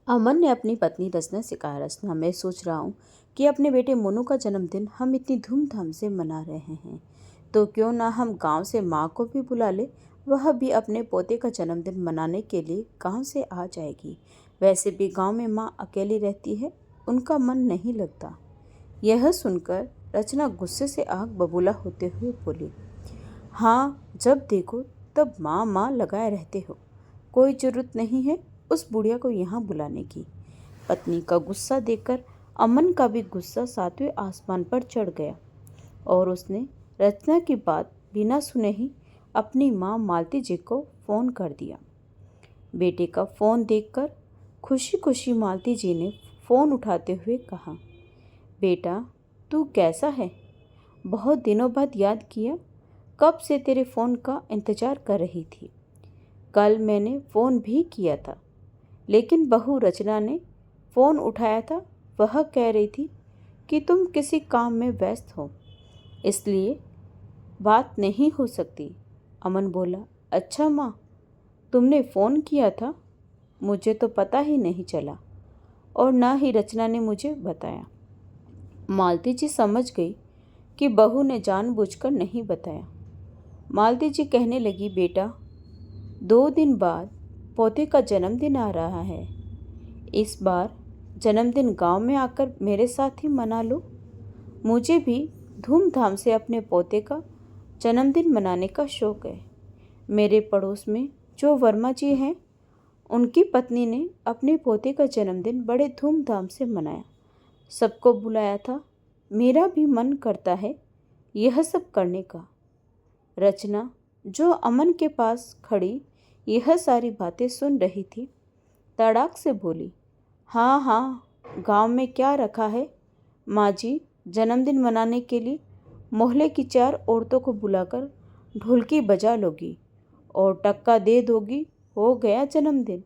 अमन ने अपनी पत्नी रचना से कहा, रचना मैं सोच रहा हूँ कि अपने बेटे मोनू का जन्मदिन हम इतनी धूमधाम से मना रहे हैं, तो क्यों ना हम गांव से माँ को भी बुला ले। वह भी अपने पोते का जन्मदिन मनाने के लिए गांव से आ जाएगी। वैसे भी गांव में माँ अकेली रहती है, उनका मन नहीं लगता। यह सुनकर रचना गुस्से से आग बबूला होते हुए बोली, हाँ, जब देखो तब माँ माँ लगाए रहते हो। कोई जरूरत नहीं है उस बुढ़िया को यहाँ बुलाने की। पत्नी का गुस्सा देखकर अमन का भी गुस्सा सातवें आसमान पर चढ़ गया और उसने रचना की बात बिना सुने ही अपनी माँ मालती जी को फ़ोन कर दिया। बेटे का फ़ोन देखकर खुशी खुशी मालती जी ने फ़ोन उठाते हुए कहा, बेटा तू कैसा है? बहुत दिनों बाद याद किया। कब से तेरे फ़ोन का इंतज़ार कर रही थी। कल मैंने फ़ोन भी किया था, लेकिन बहू रचना ने फ़ोन उठाया था। वह कह रही थी कि तुम किसी काम में व्यस्त हो, इसलिए बात नहीं हो सकती। अमन बोला, अच्छा माँ, तुमने फ़ोन किया था? मुझे तो पता ही नहीं चला और ना ही रचना ने मुझे बताया। मालती जी समझ गई कि बहू ने जानबूझकर नहीं बताया। मालती जी कहने लगी, बेटा 2 दिन बाद पोते का जन्मदिन आ रहा है। इस बार जन्मदिन गांव में आकर मेरे साथ ही मना लो। मुझे भी धूमधाम से अपने पोते का जन्मदिन मनाने का शौक है। मेरे पड़ोस में जो वर्मा जी हैं, उनकी पत्नी ने अपने पोते का जन्मदिन बड़े धूमधाम से मनाया। सबको बुलाया था। मेरा भी मन करता है यह सब करने का। रचना, जो अमन के पास खड़ी यह सारी बातें सुन रही थी, तड़ाक से बोली, हाँ हाँ, गांव में क्या रखा है माँ जी। जन्मदिन मनाने के लिए मोहल्ले की 4 औरतों को बुलाकर ढोलकी बजा लोगी और टक्का दे दोगी, हो गया जन्मदिन।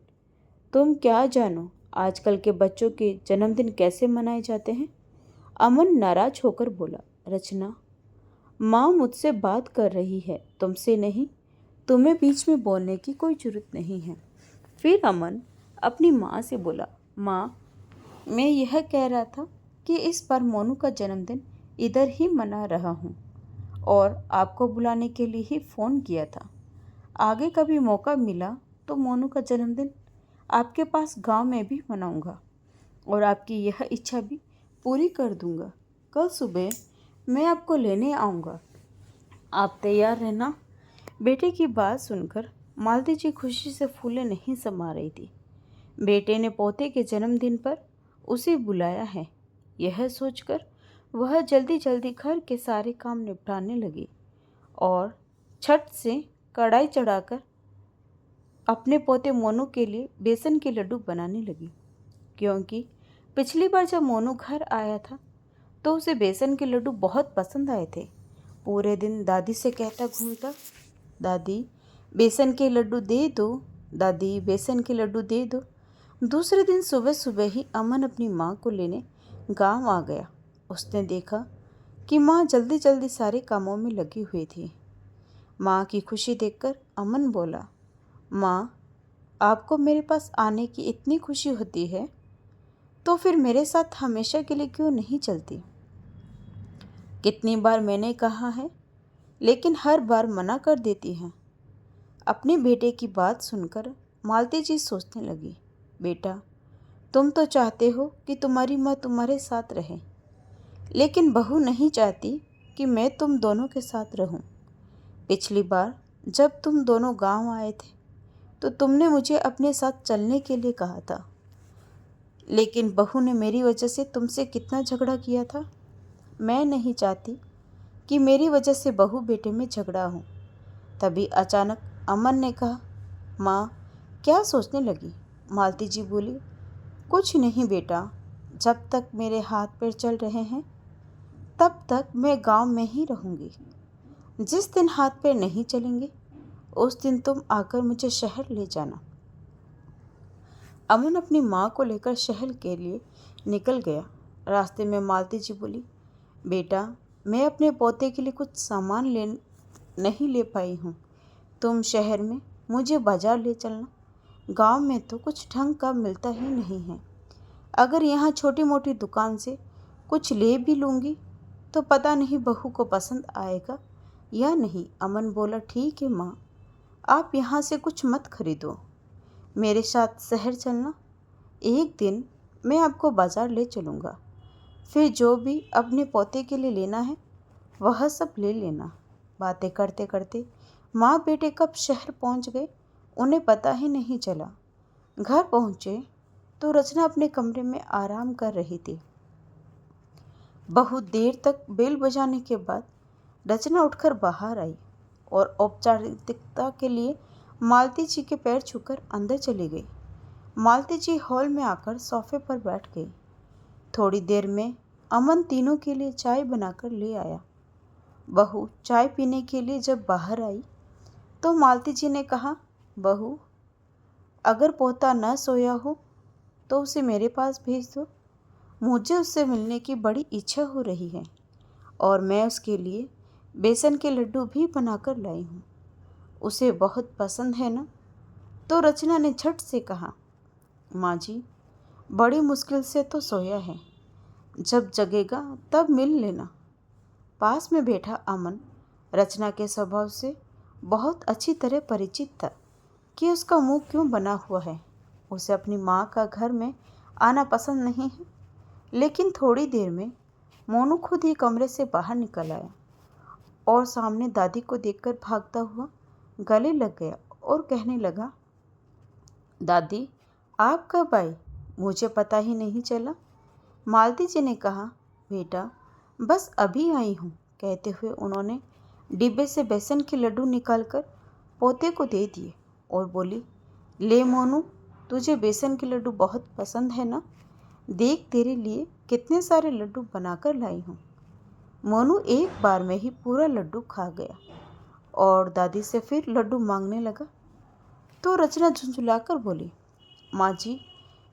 तुम क्या जानो आजकल के बच्चों के जन्मदिन कैसे मनाए जाते हैं। अमन नाराज होकर बोला, रचना, माँ मुझसे बात कर रही है, तुमसे नहीं। तुम्हें बीच में बोलने की कोई जरूरत नहीं है। फिर अमन अपनी माँ से बोला, माँ, मैं यह कह रहा था कि इस बार मोनू का जन्मदिन इधर ही मना रहा हूँ और आपको बुलाने के लिए ही फ़ोन किया था। आगे कभी मौका मिला तो मोनू का जन्मदिन आपके पास गांव में भी मनाऊंगा और आपकी यह इच्छा भी पूरी कर दूंगा। कल सुबह मैं आपको लेने आऊँगा, आप तैयार रहना। बेटे की बात सुनकर मालती जी खुशी से फूले नहीं समा रही थी। बेटे ने पोते के जन्मदिन पर उसे बुलाया है, यह सोचकर वह जल्दी जल्दी घर के सारे काम निपटाने लगी और छट से कढ़ाई चढ़ाकर अपने पोते मोनू के लिए बेसन के लड्डू बनाने लगी। क्योंकि पिछली बार जब मोनू घर आया था तो उसे बेसन के लड्डू बहुत पसंद आए थे। पूरे दिन दादी से कहता घूमता, दादी बेसन के लड्डू दे दो, दादी बेसन के लड्डू दे दो। दूसरे दिन सुबह सुबह ही अमन अपनी माँ को लेने गांव आ गया। उसने देखा कि माँ जल्दी जल्दी सारे कामों में लगी हुई थी। माँ की खुशी देखकर अमन बोला, माँ, आपको मेरे पास आने की इतनी खुशी होती है तो फिर मेरे साथ हमेशा के लिए क्यों नहीं चलती। कितनी बार मैंने कहा है, लेकिन हर बार मना कर देती हैं। अपने बेटे की बात सुनकर मालती जी सोचने लगी, बेटा, तुम तो चाहते हो कि तुम्हारी माँ तुम्हारे साथ रहे, लेकिन बहू नहीं चाहती कि मैं तुम दोनों के साथ रहूं। पिछली बार जब तुम दोनों गांव आए थे तो तुमने मुझे अपने साथ चलने के लिए कहा था, लेकिन बहू ने मेरी वजह से तुमसे कितना झगड़ा किया था। मैं नहीं चाहती कि मेरी वजह से बहू बेटे में झगड़ा हो। तभी अचानक अमन ने कहा, माँ, क्या सोचने लगी? मालती जी बोली, कुछ नहीं बेटा, जब तक मेरे हाथ पैर चल रहे हैं तब तक मैं गांव में ही रहूँगी। जिस दिन हाथ पैर नहीं चलेंगे उस दिन तुम आकर मुझे शहर ले जाना। अमन अपनी माँ को लेकर शहर के लिए निकल गया। रास्ते में मालती जी बोली, बेटा, मैं अपने पोते के लिए कुछ सामान नहीं ले पाई हूँ। तुम शहर में मुझे बाजार ले चलना, गांव में तो कुछ ढंग का मिलता ही नहीं है। अगर यहाँ छोटी मोटी दुकान से कुछ ले भी लूँगी तो पता नहीं बहू को पसंद आएगा या नहीं। अमन बोला, ठीक है माँ, आप यहाँ से कुछ मत खरीदो, मेरे साथ शहर चलना। एक दिन मैं आपको बाज़ार ले चलूँगा, फिर जो भी अपने पोते के लिए लेना है वह सब ले लेना। बातें करते करते माँ बेटे कब शहर पहुँच गए उन्हें पता ही नहीं चला। घर पहुँचे तो रचना अपने कमरे में आराम कर रही थी। बहुत देर तक बेल बजाने के बाद रचना उठकर बाहर आई और औपचारिकता के लिए मालती जी के पैर छूकर अंदर चली गई। मालती जी हॉल में आकर सोफे पर बैठ गई। थोड़ी देर में अमन तीनों के लिए चाय बनाकर ले आया। बहू चाय पीने के लिए जब बाहर आई तो मालती जी ने कहा, बहू, अगर पोता न सोया हो तो उसे मेरे पास भेज दो। मुझे उससे मिलने की बड़ी इच्छा हो रही है और मैं उसके लिए बेसन के लड्डू भी बनाकर लाई हूँ। उसे बहुत पसंद है ना। तो रचना ने झट से कहा, माँ जी, बड़ी मुश्किल से तो सोया है, जब जगेगा तब मिल लेना। पास में बैठा अमन रचना के स्वभाव से बहुत अच्छी तरह परिचित था कि उसका मुंह क्यों बना हुआ है। उसे अपनी माँ का घर में आना पसंद नहीं है। लेकिन थोड़ी देर में मोनू खुद ही कमरे से बाहर निकल आया और सामने दादी को देखकर भागता हुआ गले लग गया और कहने लगा, दादी, आप कब आई? मुझे पता ही नहीं चला। मालती जी ने कहा, बेटा, बस अभी आई हूँ। कहते हुए उन्होंने डिब्बे से बेसन के लड्डू निकालकर पोते को दे दिए और बोली, ले मोनू, तुझे बेसन के लड्डू बहुत पसंद है ना? देख, तेरे लिए कितने सारे लड्डू बनाकर लाई हूँ। मोनू एक बार में ही पूरा लड्डू खा गया और दादी से फिर लड्डू मांगने लगा। तो रचना झुंझुलाकर बोली, माँ जी,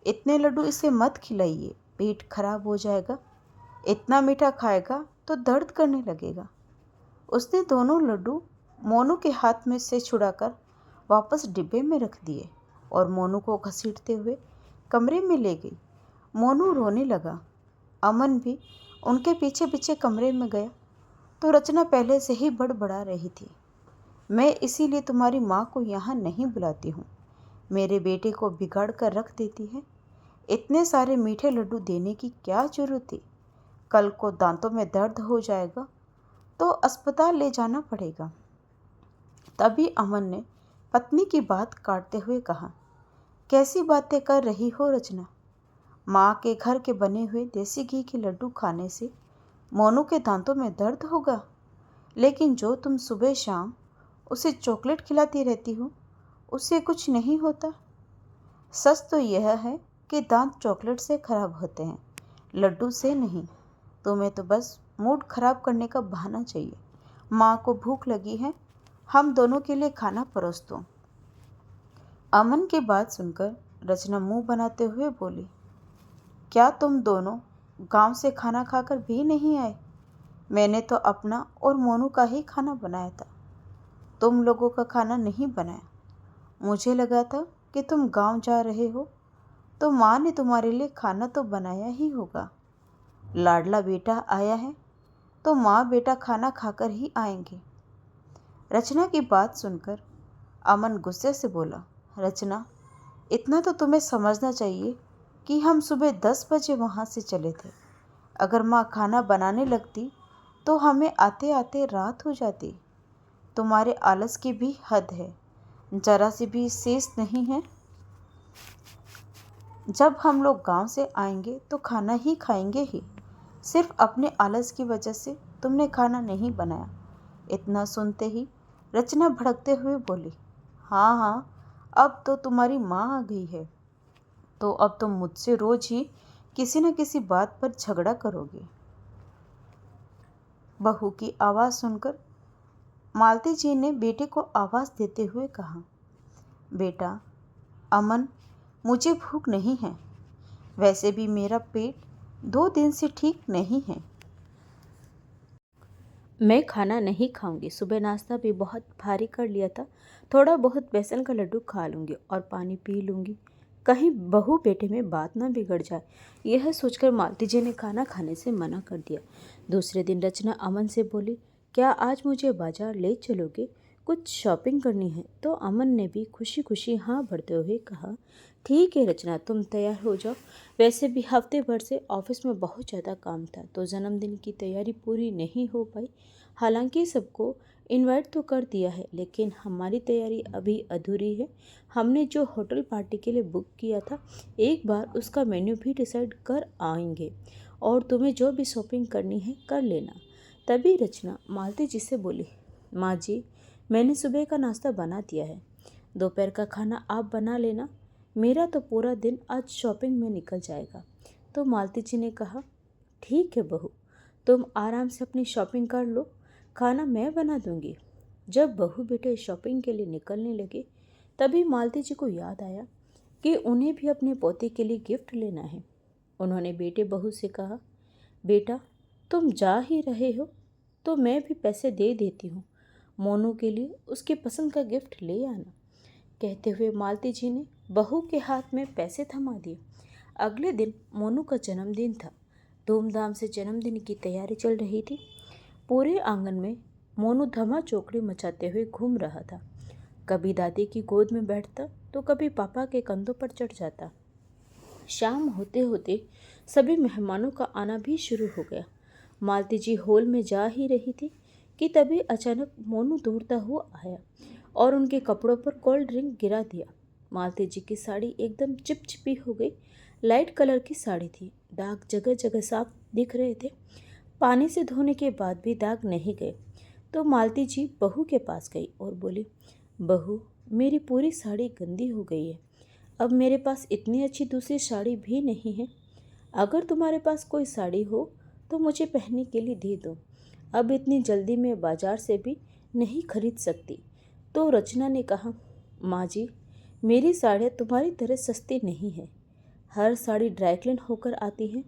इतने लड्डू इसे मत खिलाइए, पेट खराब हो जाएगा। इतना मीठा खाएगा तो दर्द करने लगेगा। उसने दोनों लड्डू मोनू के हाथ में से छुड़ाकर वापस डिब्बे में रख दिए और मोनू को घसीटते हुए कमरे में ले गई। मोनू रोने लगा। अमन भी उनके पीछे पीछे कमरे में गया तो रचना पहले से ही बड़बड़ा रही थी, मैं इसीलिए तुम्हारी माँ को यहाँ नहीं बुलाती हूँ, मेरे बेटे को बिगाड़ कर रख देती है। इतने सारे मीठे लड्डू देने की क्या जरूरत थी? कल को दांतों में दर्द हो जाएगा तो अस्पताल ले जाना पड़ेगा। तभी अमन ने पत्नी की बात काटते हुए कहा, कैसी बातें कर रही हो रचना? माँ के घर के बने हुए देसी घी के लड्डू खाने से मोनू के दांतों में दर्द होगा, लेकिन जो तुम सुबह शाम उसे चॉकलेट खिलाती रहती हो उससे कुछ नहीं होता। सच तो यह है कि दांत चॉकलेट से खराब होते हैं, लड्डू से नहीं। तुम्हें तो बस मूड खराब करने का बहाना चाहिए। माँ को भूख लगी है, हम दोनों के लिए खाना परोस दो। अमन की बात सुनकर रचना मुंह बनाते हुए बोली, क्या तुम दोनों गांव से खाना खाकर भी नहीं आए? मैंने तो अपना और मोनू का ही खाना बनाया था, तुम लोगों का खाना नहीं बनाया। मुझे लगा था कि तुम गांव जा रहे हो तो माँ ने तुम्हारे लिए खाना तो बनाया ही होगा। लाडला बेटा आया है तो माँ बेटा खाना खाकर ही आएंगे। रचना की बात सुनकर अमन गुस्से से बोला, रचना, इतना तो तुम्हें समझना चाहिए कि हम सुबह 10 बजे वहाँ से चले थे। अगर माँ खाना बनाने लगती तो हमें आते आते रात हो जाती। तुम्हारे आलस की भी हद है, जरा सी भी शेष नहीं है। जब हम लोग गांव से आएंगे तो खाना ही खाएंगे ही। सिर्फ अपने आलस की वजह से तुमने खाना नहीं बनाया। इतना सुनते ही रचना भड़कते हुए बोली, हाँ हाँ, अब तो तुम्हारी माँ आ गई है तो अब तुम मुझसे रोज ही किसी न किसी बात पर झगड़ा करोगे। बहू की आवाज़ सुनकर मालती जी ने बेटे को आवाज़ देते हुए कहा, बेटा अमन, मुझे भूख नहीं है, वैसे भी मेरा पेट 2 दिन से ठीक नहीं है। मैं खाना नहीं खाऊंगी, सुबह नाश्ता भी बहुत भारी कर लिया था, थोड़ा बहुत बेसन का लड्डू खा लूंगी और पानी पी लूंगी, कहीं बहू बेटे में बात ना बिगड़ जाए। यह सोचकर मालती जी ने खाना खाने से मना कर दिया। दूसरे दिन रचना अमन से बोली, क्या आज मुझे बाजार ले चलोगे? कुछ शॉपिंग करनी है। तो अमन ने भी खुशी खुशी हाँ भरते हुए कहा, ठीक है रचना, तुम तैयार हो जाओ। वैसे भी हफ्ते भर से ऑफिस में बहुत ज़्यादा काम था, तो जन्मदिन की तैयारी पूरी नहीं हो पाई। हालांकि सबको इनवाइट तो कर दिया है, लेकिन हमारी तैयारी अभी अधूरी है। हमने जो होटल पार्टी के लिए बुक किया था, एक बार उसका मेन्यू भी डिसाइड कर आएंगे, और तुम्हें जो भी शॉपिंग करनी है कर लेना। तभी रचना मालती जी से बोली, माँ जी, मैंने सुबह का नाश्ता बना दिया है, दोपहर का खाना आप बना लेना, मेरा तो पूरा दिन आज शॉपिंग में निकल जाएगा। तो मालती जी ने कहा, ठीक है बहू, तुम आराम से अपनी शॉपिंग कर लो, खाना मैं बना दूंगी। जब बहू बेटे शॉपिंग के लिए निकलने लगे, तभी मालती जी को याद आया कि उन्हें भी अपने पोते के लिए गिफ्ट लेना है। उन्होंने बेटे बहू से कहा, बेटा, तुम जा ही रहे हो तो मैं भी पैसे दे देती हूँ, मोनू के लिए उसकी पसंद का गिफ्ट ले आना। कहते हुए मालती जी ने बहू के हाथ में पैसे थमा दिए। अगले दिन मोनू का जन्मदिन था। धूमधाम से जन्मदिन की तैयारी चल रही थी। पूरे आंगन में मोनू धमा चौकड़ी मचाते हुए घूम रहा था। कभी दादी की गोद में बैठता तो कभी पापा के कंधों पर चढ़ जाता। शाम होते होते सभी मेहमानों का आना भी शुरू हो गया। मालती जी हॉल में जा ही रही थी कि तभी अचानक मोनू दौड़ता हुआ आया और उनके कपड़ों पर कोल्ड ड्रिंक गिरा दिया। मालती जी की साड़ी एकदम चिपचिपी हो गई। लाइट कलर की साड़ी थी, दाग जगह जगह साफ दिख रहे थे। पानी से धोने के बाद भी दाग नहीं गए। तो मालती जी बहू के पास गई और बोली, बहू, मेरी पूरी साड़ी गंदी हो गई है, अब मेरे पास इतनी अच्छी दूसरी साड़ी भी नहीं है। अगर तुम्हारे पास कोई साड़ी हो तो मुझे पहनने के लिए दे दो, अब इतनी जल्दी मैं बाजार से भी नहीं खरीद सकती। तो रचना ने कहा, माँ जी, मेरी साड़ियाँ तुम्हारी तरह सस्ती नहीं है, हर साड़ी ड्राई क्लीन होकर आती है,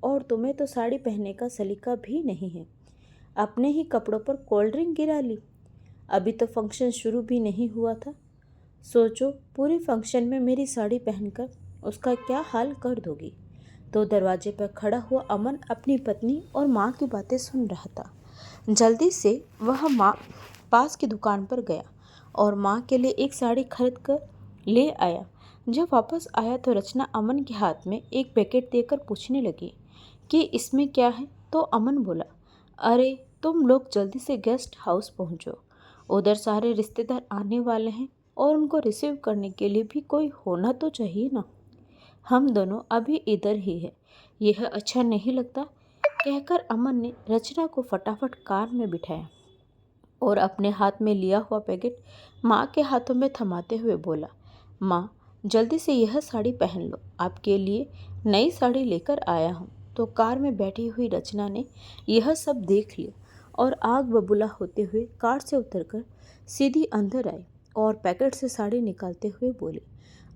और तुम्हें तो साड़ी पहनने का सलीका भी नहीं है, अपने ही कपड़ों पर कोल्ड ड्रिंक गिरा ली। अभी तो फंक्शन शुरू भी नहीं हुआ था, सोचो पूरे फंक्शन में मेरी साड़ी पहनकर उसका क्या हाल कर दोगी। तो दरवाजे पर खड़ा हुआ अमन अपनी पत्नी और माँ की बातें सुन रहा था। जल्दी से वह माँ पास की दुकान पर गया और माँ के लिए एक साड़ी खरीद कर ले आया। जब वापस आया तो रचना अमन के हाथ में एक पैकेट देकर पूछने लगी कि इसमें क्या है। तो अमन बोला, अरे तुम लोग जल्दी से गेस्ट हाउस पहुँचो, उधर सारे रिश्तेदार आने वाले हैं और उनको रिसीव करने के लिए भी कोई होना तो चाहिए ना। हम दोनों अभी इधर ही है, यह अच्छा नहीं लगता। कहकर अमन ने रचना को फटाफट कार में बिठाया और अपने हाथ में लिया हुआ पैकेट माँ के हाथों में थमाते हुए बोला, माँ, जल्दी से यह साड़ी पहन लो, आपके लिए नई साड़ी लेकर आया हूँ। तो कार में बैठी हुई रचना ने यह सब देख लिया और आग बबूला होते हुए कार से उतरकर सीधी अंदर आई और पैकेट से साड़ी निकालते हुए बोली,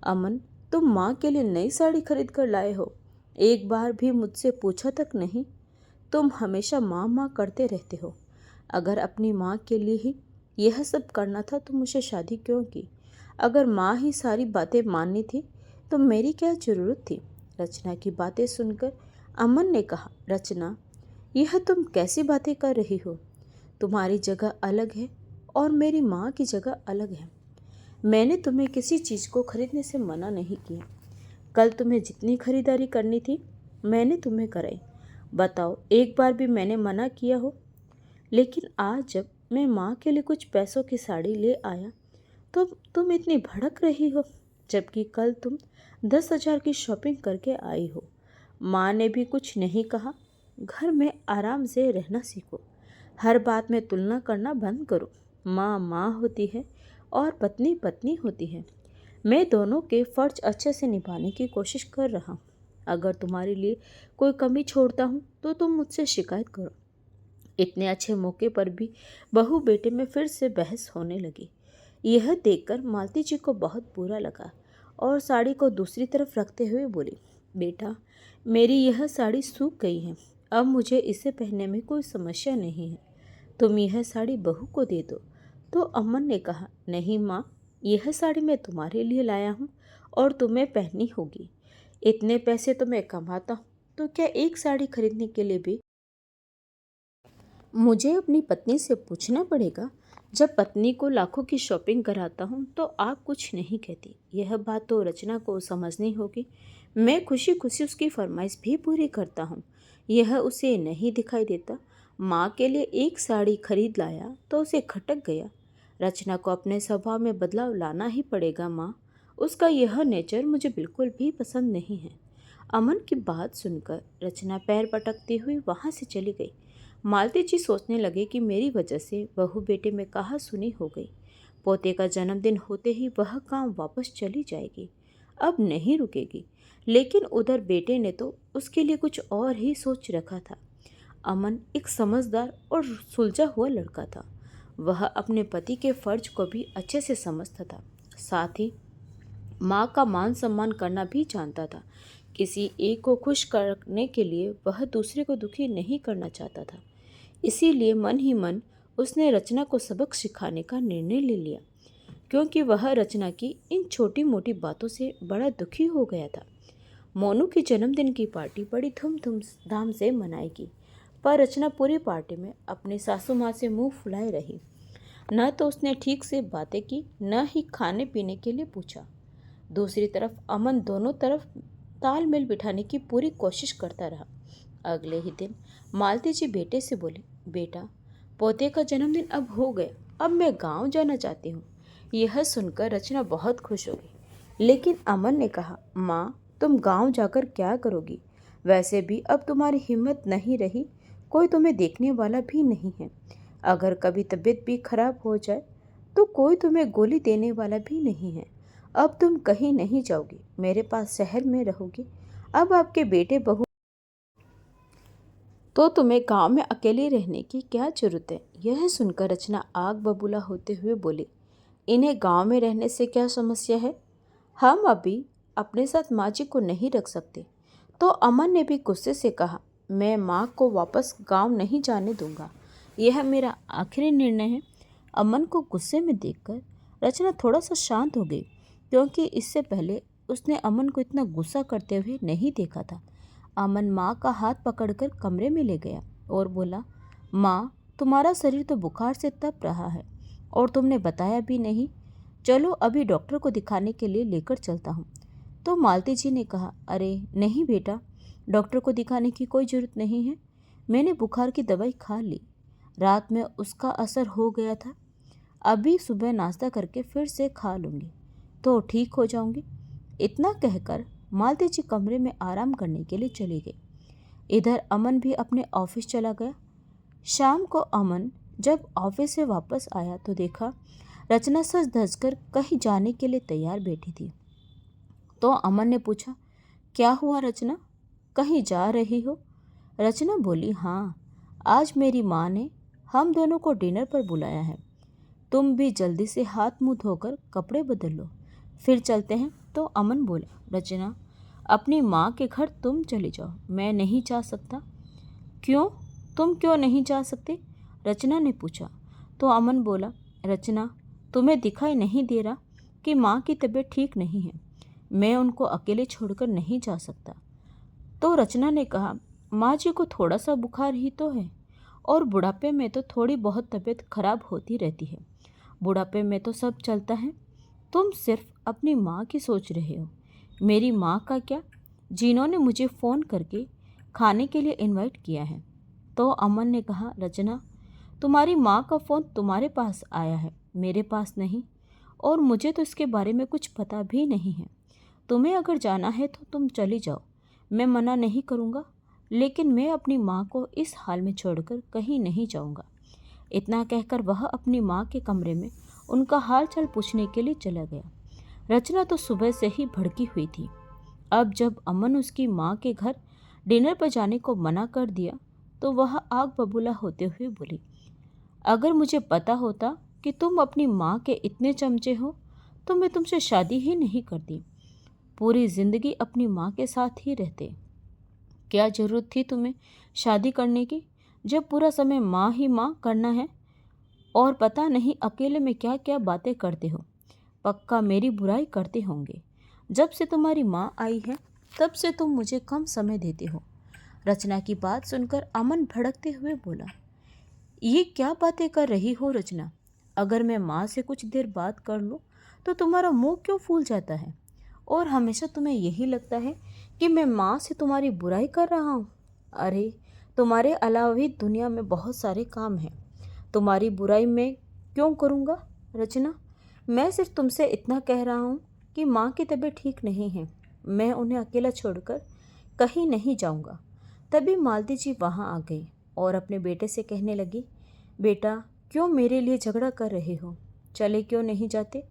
अमन, तुम माँ के लिए नई साड़ी खरीद कर लाए हो, एक बार भी मुझसे पूछा तक नहीं। तुम हमेशा माँ माँ करते रहते हो, अगर अपनी माँ के लिए ही यह सब करना था तो मुझे शादी क्यों की? अगर माँ ही सारी बातें माननी थी तो मेरी क्या ज़रूरत थी? रचना की बातें सुनकर अमन ने कहा, रचना, यह तुम कैसी बातें कर रही हो? तुम्हारी जगह अलग है और मेरी माँ की जगह अलग है। मैंने तुम्हें किसी चीज़ को खरीदने से मना नहीं किया। कल तुम्हें जितनी खरीदारी करनी थी मैंने तुम्हें कराई। बताओ, एक बार भी मैंने मना किया हो? लेकिन आज जब मैं माँ के लिए कुछ पैसों की साड़ी ले आया तो तुम इतनी भड़क रही हो, जबकि कल तुम 10,000 की शॉपिंग करके आई हो। माँ ने भी कुछ नहीं कहा। घर में आराम से रहना सीखो, हर बात में तुलना करना बंद करो। माँ माँ होती है और पत्नी पत्नी होती है। मैं दोनों के फ़र्ज अच्छे से निभाने की कोशिश कर रहा हूँ। अगर तुम्हारे लिए कोई कमी छोड़ता हूँ तो तुम मुझसे शिकायत करो। इतने अच्छे मौके पर भी बहू बेटे में फिर से बहस होने लगी। यह देखकर मालती जी को बहुत बुरा लगा और साड़ी को दूसरी तरफ रखते हुए बोली, बेटा, मेरी यह साड़ी सूख गई है, अब मुझे इसे पहनने में कोई समस्या नहीं है। तुम यह साड़ी बहू को दे दो। तो अमन ने कहा, नहीं माँ, यह साड़ी मैं तुम्हारे लिए लाया हूँ और तुम्हें पहननी होगी। इतने पैसे तो मैं कमाता हूँ, तो क्या एक साड़ी खरीदने के लिए भी मुझे अपनी पत्नी से पूछना पड़ेगा? जब पत्नी को लाखों की शॉपिंग कराता हूँ तो आप कुछ नहीं कहती। यह बात तो रचना को समझनी होगी। मैं खुशी खुशी उसकी फरमाइश भी पूरी करता हूँ, यह उसे नहीं दिखाई देता। माँ के लिए एक साड़ी खरीद लाया तो उसे खटक गया। रचना को अपने स्वभाव में बदलाव लाना ही पड़ेगा माँ। उसका यह नेचर मुझे बिल्कुल भी पसंद नहीं है। अमन की बात सुनकर रचना पैर पटकती हुई वहाँ से चली गई। मालती जी सोचने लगे कि मेरी वजह से बहू बेटे में कहा सुनी हो गई। पोते का जन्मदिन होते ही वह काम वापस चली जाएगी, अब नहीं रुकेगी। लेकिन उधर बेटे ने तो उसके लिए कुछ और ही सोच रखा था। अमन एक समझदार और सुलझा हुआ लड़का था। वह अपने पति के फर्ज को भी अच्छे से समझता था, साथ ही माँ का मान सम्मान करना भी जानता था। किसी एक को खुश करने के लिए वह दूसरे को दुखी नहीं करना चाहता था। इसीलिए मन ही मन उसने रचना को सबक सिखाने का निर्णय ले लिया, क्योंकि वह रचना की इन छोटी मोटी बातों से बड़ा दुखी हो गया था। मोनू की जन्मदिन की पार्टी बड़ी धाम से मनाएगी, पर रचना पूरी पार्टी में अपनी सासू माँ से मुंह फुलाए रही। न तो उसने ठीक से बातें की, न ही खाने पीने के लिए पूछा। दूसरी तरफ अमन दोनों तरफ तालमेल बिठाने की पूरी कोशिश करता रहा। अगले ही दिन मालती जी बेटे से बोली, बेटा, पोते का जन्मदिन अब हो गया, अब मैं गांव जाना चाहती हूँ। यह सुनकर रचना बहुत खुश हो गई। लेकिन अमन ने कहा, माँ, तुम गांव जाकर क्या करोगी? वैसे भी अब तुम्हारी हिम्मत नहीं रही, कोई तुम्हें देखने वाला भी नहीं है। अगर कभी तबीयत भी खराब हो जाए तो कोई तुम्हें गोली देने वाला भी नहीं है। अब तुम कहीं नहीं जाओगी, मेरे पास शहर में रहोगी। अब आपके बेटे बहू तो तुम्हें गांव में अकेले रहने की क्या जरूरत है? यह सुनकर रचना आग बबूला होते हुए बोली, इन्हें गांव में रहने से क्या समस्या है? हम अभी अपने साथ माँ जी को नहीं रख सकते। तो अमन ने भी गुस्से से कहा, मैं माँ को वापस गांव नहीं जाने दूंगा, यह मेरा आखिरी निर्णय है। अमन को गुस्से में देखकर रचना थोड़ा सा शांत हो गई, क्योंकि इससे पहले उसने अमन को इतना गुस्सा करते हुए नहीं देखा था। अमन माँ का हाथ पकड़कर कमरे में ले गया और बोला, माँ, तुम्हारा शरीर तो बुखार से तप रहा है और तुमने बताया भी नहीं। चलो अभी डॉक्टर को दिखाने के लिए लेकर चलता हूँ। तो मालती जी ने कहा, अरे नहीं बेटा, डॉक्टर को दिखाने की कोई ज़रूरत नहीं है। मैंने बुखार की दवाई खा ली, रात में उसका असर हो गया था। अभी सुबह नाश्ता करके फिर से खा लूँगी तो ठीक हो जाऊँगी। इतना कहकर मालती जी कमरे में आराम करने के लिए चली गई। इधर अमन भी अपने ऑफिस चला गया। शाम को अमन जब ऑफिस से वापस आया तो देखा रचना सज धज कर कहीं जाने के लिए तैयार बैठी थी। तो अमन ने पूछा, क्या हुआ रचना, कहीं जा रही हो? रचना बोली, हाँ, आज मेरी माँ ने हम दोनों को डिनर पर बुलाया है। तुम भी जल्दी से हाथ मुंह धोकर कपड़े बदल लो, फिर चलते हैं। तो अमन बोला, रचना, अपनी माँ के घर तुम चले जाओ, मैं नहीं जा सकता। क्यों? तुम क्यों नहीं जा सकते? रचना ने पूछा। तो अमन बोला, रचना, तुम्हें दिखाई नहीं दे रहा कि माँ की तबीयत ठीक नहीं है, मैं उनको अकेले छोड़कर नहीं जा सकता। तो रचना ने कहा, माँ जी को थोड़ा सा बुखार ही तो है और बुढ़ापे में तो थोड़ी बहुत तबीयत खराब होती रहती है। बुढ़ापे में तो सब चलता है। तुम सिर्फ अपनी माँ की सोच रहे हो, मेरी माँ का क्या, जिन्होंने मुझे फ़ोन करके खाने के लिए इनवाइट किया है। तो अमन ने कहा, रचना, तुम्हारी माँ का फ़ोन तुम्हारे पास आया है, मेरे पास नहीं, और मुझे तो इसके बारे में कुछ पता भी नहीं है। तुम्हें अगर जाना है तो तुम चली जाओ, मैं मना नहीं करूँगा, लेकिन मैं अपनी माँ को इस हाल में छोड़कर कहीं नहीं जाऊँगा। इतना कहकर वह अपनी माँ के कमरे में उनका हाल चाल पूछने के लिए चला गया। रचना तो सुबह से ही भड़की हुई थी। अब जब अमन उसकी माँ के घर डिनर पर जाने को मना कर दिया तो वह आग बबूला होते हुए बोली, अगर मुझे पता होता कि तुम अपनी माँ के इतने चमचे हो तो मैं तुमसे शादी ही नहीं करती, पूरी ज़िंदगी अपनी माँ के साथ ही रहते। क्या ज़रूरत थी तुम्हें शादी करने की? जब पूरा समय माँ ही माँ करना है और पता नहीं अकेले में क्या क्या बातें करते हो। पक्का मेरी बुराई करते होंगे। जब से तुम्हारी माँ आई है तब से तुम मुझे कम समय देते हो। रचना की बात सुनकर अमन भड़कते हुए बोला, ये क्या बातें कर रही हो रचना? अगर मैं माँ से कुछ देर बात कर लूँ तो तुम्हारा मुंह क्यों फूल जाता है और हमेशा तुम्हें यही लगता है कि मैं माँ से तुम्हारी बुराई कर रहा हूँ? अरे, तुम्हारे अलावा भी दुनिया में बहुत सारे काम हैं। तुम्हारी बुराई मैं क्यों करूँगा रचना? मैं सिर्फ तुमसे इतना कह रहा हूँ कि माँ की तबीयत ठीक नहीं है। मैं उन्हें अकेला छोड़कर कहीं नहीं जाऊँगा। तभी मालती जी वहाँ आ गई और अपने बेटे से कहने लगी, बेटा क्यों मेरे लिए झगड़ा कर रहे हो? चले क्यों नहीं जाते?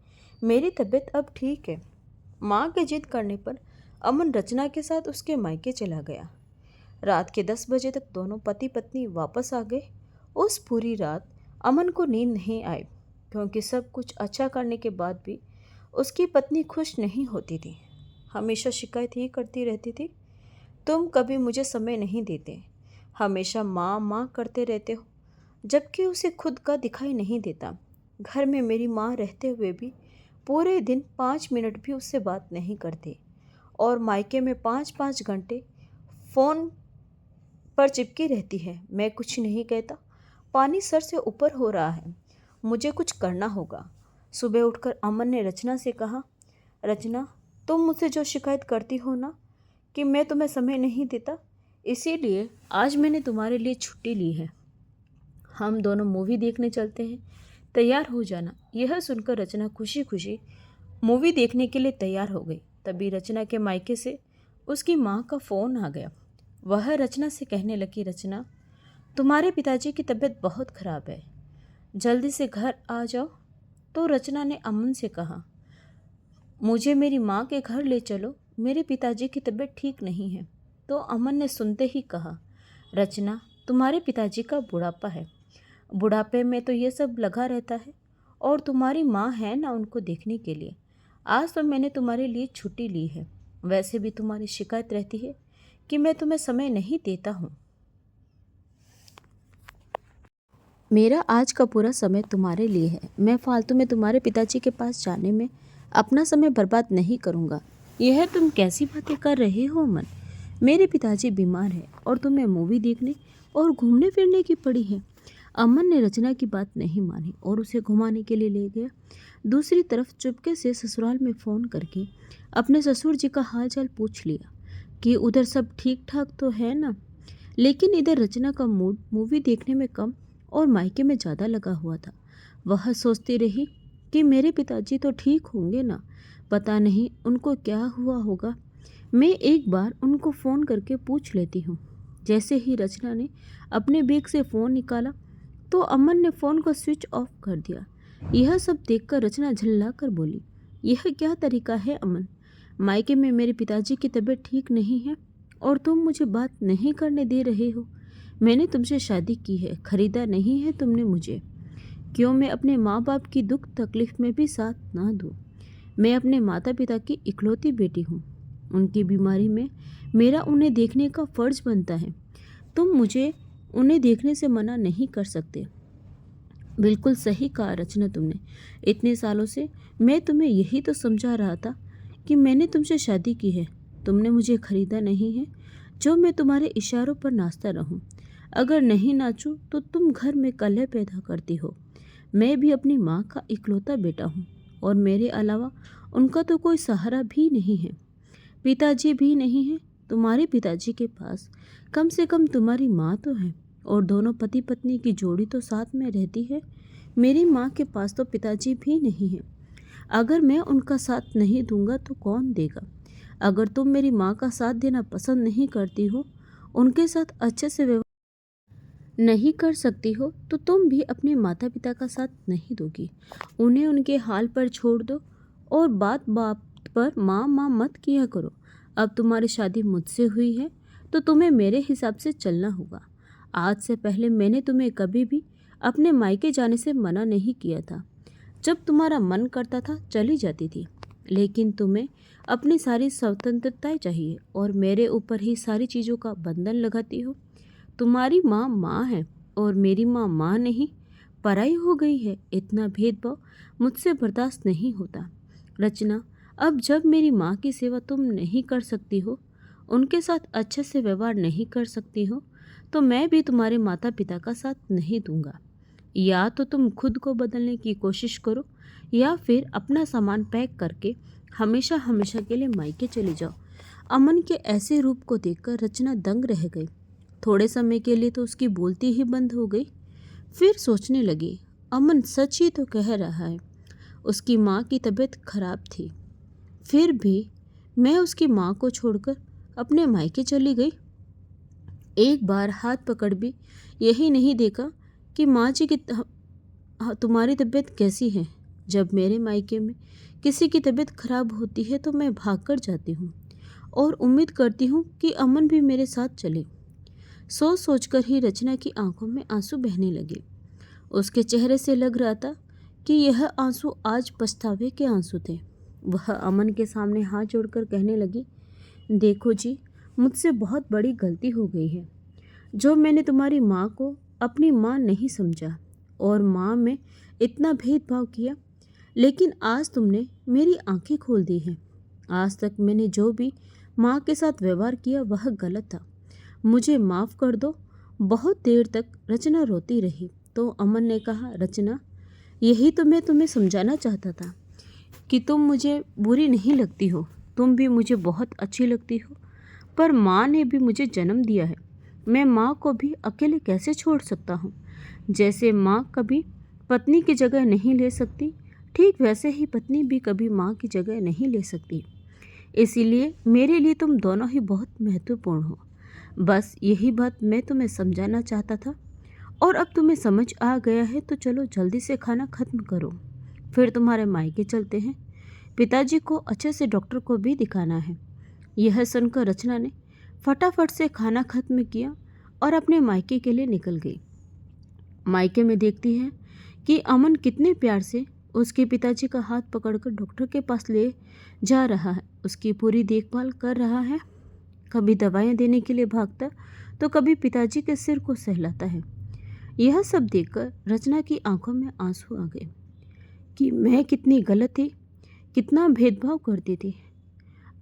मेरी तबीयत अब ठीक है। माँ के जिद करने पर अमन रचना के साथ उसके मायके चला गया। रात के 10 बजे तक दोनों पति पत्नी वापस आ गए। उस पूरी रात अमन को नींद नहीं आई क्योंकि सब कुछ अच्छा करने के बाद भी उसकी पत्नी खुश नहीं होती थी। हमेशा शिकायत ही करती रहती थी, तुम कभी मुझे समय नहीं देते, हमेशा माँ माँ करते रहते हो, जबकि उसे खुद का दिखाई नहीं देता। घर में मेरी माँ रहते हुए भी पूरे दिन 5 मिनट भी उससे बात नहीं करते और मायके में 5-5 घंटे फ़ोन पर चिपकी रहती है। मैं कुछ नहीं कहता। पानी सर से ऊपर हो रहा है, मुझे कुछ करना होगा। सुबह उठकर अमन ने रचना से कहा, रचना तुम मुझसे जो शिकायत करती हो ना कि मैं तुम्हें समय नहीं देता, इसीलिए आज मैंने तुम्हारे लिए छुट्टी ली है। हम दोनों मूवी देखने चलते हैं, तैयार हो जाना। यह सुनकर रचना खुशी खुशी मूवी देखने के लिए तैयार हो गई। तभी रचना के मायके से उसकी माँ का फ़ोन आ गया। वह रचना से कहने लगी, रचना तुम्हारे पिताजी की तबीयत बहुत ख़राब है, जल्दी से घर आ जाओ। तो रचना ने अमन से कहा, मुझे मेरी माँ के घर ले चलो, मेरे पिताजी की तबीयत ठीक नहीं है। तो अमन ने सुनते ही कहा, रचना तुम्हारे पिताजी का बुढ़ापा है, बुढ़ापे में तो ये सब लगा रहता है और तुम्हारी माँ है ना उनको देखने के लिए। आज तो मैंने तुम्हारे लिए छुट्टी ली है। वैसे भी तुम्हारी शिकायत रहती है कि मैं तुम्हें समय नहीं देता हूँ। मेरा आज का पूरा समय तुम्हारे लिए है। मैं फालतू में तुम्हारे पिताजी के पास जाने में अपना समय बर्बाद नहीं करूँगा। यह तुम कैसी बातें कर रहे हो अमन? मेरे पिताजी बीमार हैं और तुम्हें मूवी देखने और घूमने फिरने की पड़ी है। अमन ने रचना की बात नहीं मानी और उसे घुमाने के लिए ले गया। दूसरी तरफ चुपके से ससुराल में फ़ोन करके अपने ससुर जी का हाल चाल पूछ लिया कि उधर सब ठीक ठाक तो है ना। लेकिन इधर रचना का मूड मूवी देखने में कम और मायके में ज़्यादा लगा हुआ था। वह सोचती रही कि मेरे पिताजी तो ठीक होंगे ना, पता नहीं उनको क्या हुआ होगा। मैं एक बार उनको फ़ोन करके पूछ लेती हूँ। जैसे ही रचना ने अपने बैग से फ़ोन निकाला तो अमन ने फ़ोन को स्विच ऑफ कर दिया। यह सब देखकर रचना झल्ला कर बोली, यह क्या तरीका है अमन? मायके में मेरे पिताजी की तबीयत ठीक नहीं है और तुम मुझे बात नहीं करने दे रहे हो। मैंने तुमसे शादी की है, खरीदा नहीं है तुमने मुझे। क्यों मैं अपने माँ बाप की दुख तकलीफ़ में भी साथ ना दूँ? मैं अपने माता पिता की इकलौती बेटी हूँ। उनकी बीमारी में मेरा उन्हें देखने का फ़र्ज बनता है। तुम मुझे उन्हें देखने से मना नहीं कर सकते। बिल्कुल सही कहा रचना तुमने। इतने सालों से मैं तुम्हें यही तो समझा रहा था कि मैंने तुमसे शादी की है, तुमने मुझे खरीदा नहीं है जो मैं तुम्हारे इशारों पर नाचता रहूं। अगर नहीं नाचूं तो तुम घर में कलह पैदा करती हो। मैं भी अपनी माँ का इकलौता बेटा हूँ और मेरे अलावा उनका तो कोई सहारा भी नहीं है। पिताजी भी नहीं है तुम्हारे पिताजी के पास, कम से कम तुम्हारी माँ तो है और दोनों पति पत्नी की जोड़ी तो साथ में रहती है। मेरी माँ के पास तो पिताजी भी नहीं है। अगर मैं उनका साथ नहीं दूंगा तो कौन देगा? अगर तुम मेरी माँ का साथ देना पसंद नहीं करती हो, उनके साथ अच्छे से व्यवहार नहीं कर सकती हो, तो तुम भी अपने माता पिता का साथ नहीं दोगी। उन्हें उनके हाल पर छोड़ दो और बात बात पर माँ माँ मत किया करो। अब तुम्हारी शादी मुझसे हुई है तो तुम्हें मेरे हिसाब से चलना होगा। आज से पहले मैंने तुम्हें कभी भी अपने मायके जाने से मना नहीं किया था। जब तुम्हारा मन करता था चली जाती थी, लेकिन तुम्हें अपनी सारी स्वतंत्रताएं चाहिए और मेरे ऊपर ही सारी चीज़ों का बंधन लगाती हो। तुम्हारी माँ माँ है और मेरी माँ माँ नहीं, पराई हो गई है। इतना भेदभाव मुझसे बर्दाश्त नहीं होता। रचना, अब जब मेरी माँ की सेवा तुम नहीं कर सकती हो, उनके साथ अच्छे से व्यवहार नहीं कर सकती हो, तो मैं भी तुम्हारे माता पिता का साथ नहीं दूंगा। या तो तुम खुद को बदलने की कोशिश करो या फिर अपना सामान पैक करके हमेशा हमेशा के लिए मायके चले जाओ। अमन के ऐसे रूप को देखकर रचना दंग रह गई। थोड़े समय के लिए तो उसकी बोलती ही बंद हो गई। फिर सोचने लगी, अमन सच ही तो कह रहा है। उसकी माँ की तबीयत खराब थी, फिर भी मैं उसकी माँ को छोड़कर अपने मायके चली गई। एक बार हाथ पकड़ भी यही नहीं देखा कि माँ जी की तुम्हारी तबीयत कैसी है। जब मेरे मायके में किसी की तबीयत खराब होती है तो मैं भाग कर जाती हूँ और उम्मीद करती हूँ कि अमन भी मेरे साथ चले। सोच सोचकर ही रचना की आंखों में आंसू बहने लगे। उसके चेहरे से लग रहा था कि यह आंसू आज पछतावे के आंसू थे। वह अमन के सामने हाथ जोड़कर कहने लगी, देखो जी, मुझसे बहुत बड़ी गलती हो गई है। जो मैंने तुम्हारी माँ को अपनी माँ नहीं समझा और माँ में इतना भेदभाव किया, लेकिन आज तुमने मेरी आंखें खोल दी हैं। आज तक मैंने जो भी माँ के साथ व्यवहार किया वह गलत था। मुझे माफ़ कर दो। बहुत देर तक रचना रोती रही तो अमन ने कहा, रचना, यही तो मैं तुम्हें समझाना चाहता था कि तुम मुझे बुरी नहीं लगती हो, तुम भी मुझे बहुत अच्छी लगती हो, पर माँ ने भी मुझे जन्म दिया है। मैं माँ को भी अकेले कैसे छोड़ सकता हूँ। जैसे माँ कभी पत्नी की जगह नहीं ले सकती, ठीक वैसे ही पत्नी भी कभी माँ की जगह नहीं ले सकती। इसीलिए मेरे लिए तुम दोनों ही बहुत महत्वपूर्ण हो। बस यही बात मैं तुम्हें समझाना चाहता था और अब तुम्हें समझ आ गया है तो चलो जल्दी से खाना खत्म करो, फिर तुम्हारे मायके चलते हैं। पिताजी को अच्छे से डॉक्टर को भी दिखाना है। यह सुनकर रचना ने फटाफट से खाना खत्म किया और अपने मायके के लिए निकल गई। मायके में देखती है कि अमन कितने प्यार से उसके पिताजी का हाथ पकड़कर डॉक्टर के पास ले जा रहा है, उसकी पूरी देखभाल कर रहा है। कभी दवाएं देने के लिए भागता तो कभी पिताजी के सिर को सहलाता है। यह सब देखकर रचना की आंखों में आंसू आ गए कि मैं कितनी गलत थी, कितना भेदभाव करती थी।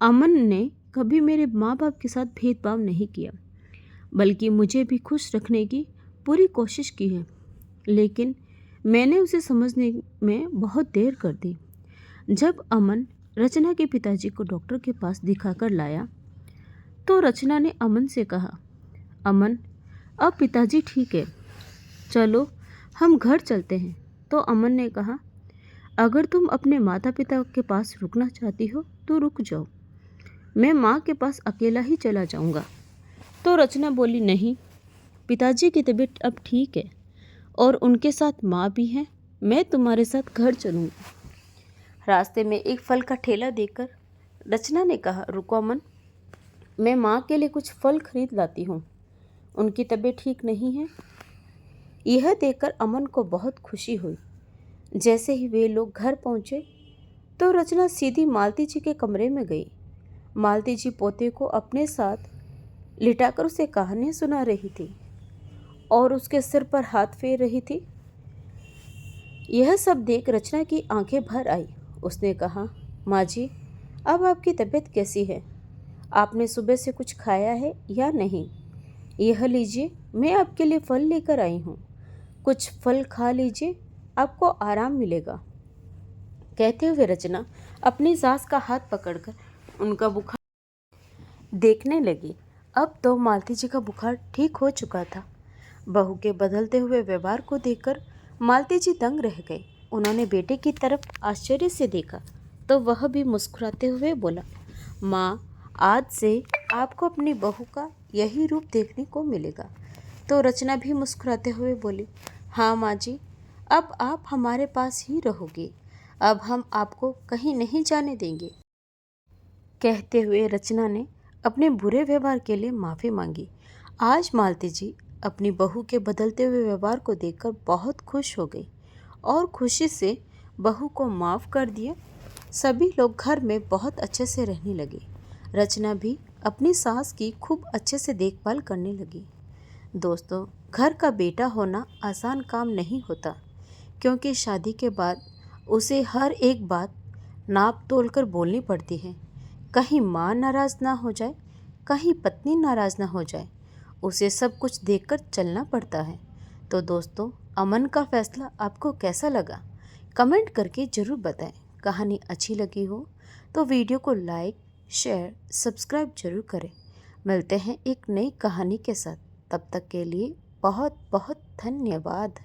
अमन ने कभी मेरे माँ बाप के साथ भेदभाव नहीं किया, बल्कि मुझे भी खुश रखने की पूरी कोशिश की है, लेकिन मैंने उसे समझने में बहुत देर कर दी। जब अमन रचना के पिताजी को डॉक्टर के पास दिखाकर लाया तो रचना ने अमन से कहा, अमन, अब पिताजी ठीक है, चलो हम घर चलते हैं। तो अमन ने कहा, अगर तुम अपने माता पिता के पास रुकना चाहती हो तो रुक जाओ, मैं माँ के पास अकेला ही चला जाऊँगा। तो रचना बोली, नहीं, पिताजी की तबीयत अब ठीक है और उनके साथ माँ भी है, मैं तुम्हारे साथ घर चलूँगी। रास्ते में एक फल का ठेला देखकर रचना ने कहा, रुको अमन, मैं माँ के लिए कुछ फल खरीद लाती हूँ, उनकी तबीयत ठीक नहीं है। यह देखकर अमन को बहुत खुशी हुई। जैसे ही वे लोग घर पहुँचे तो रचना सीधी मालती जी के कमरे में गई। मालती जी पोते को अपने साथ लिटाकर उसे कहानियाँ सुना रही थी और उसके सिर पर हाथ फेर रही थी। यह सब देख रचना की आंखें भर आई। उसने कहा, माँ जी, अब आपकी तबीयत कैसी है? आपने सुबह से कुछ खाया है या नहीं? यह लीजिए, मैं आपके लिए फल लेकर आई हूँ, कुछ फल खा लीजिए, आपको आराम मिलेगा। कहते हुए रचना अपनी सास का हाथ पकड़कर उनका बुखार देखने लगी। अब तो मालती जी का बुखार ठीक हो चुका था। बहू के बदलते हुए व्यवहार को देखकर मालती जी दंग रह गई। उन्होंने बेटे की तरफ आश्चर्य से देखा तो वह भी मुस्कुराते हुए बोला, माँ, आज से आपको अपनी बहू का यही रूप देखने को मिलेगा। तो रचना भी मुस्कुराते हुए बोली, हाँ माँ जी, अब आप हमारे पास ही रहोगे, अब हम आपको कहीं नहीं जाने देंगे। कहते हुए रचना ने अपने बुरे व्यवहार के लिए माफ़ी मांगी। आज मालती जी अपनी बहू के बदलते हुए व्यवहार को देखकर बहुत खुश हो गई और खुशी से बहू को माफ़ कर दिया। सभी लोग घर में बहुत अच्छे से रहने लगे। रचना भी अपनी सास की खूब अच्छे से देखभाल करने लगी। दोस्तों, घर का बेटा होना आसान काम नहीं होता, क्योंकि शादी के बाद उसे हर एक बात नाप तोल कर बोलनी पड़ती है। कहीं माँ नाराज़ ना हो जाए, कहीं पत्नी नाराज़ ना हो जाए, उसे सब कुछ देखकर चलना पड़ता है। तो दोस्तों, अमन का फैसला आपको कैसा लगा? कमेंट करके ज़रूर बताएं। कहानी अच्छी लगी हो तो वीडियो को लाइक, शेयर, सब्सक्राइब जरूर करें। मिलते हैं एक नई कहानी के साथ। तब तक के लिए बहुत बहुत धन्यवाद।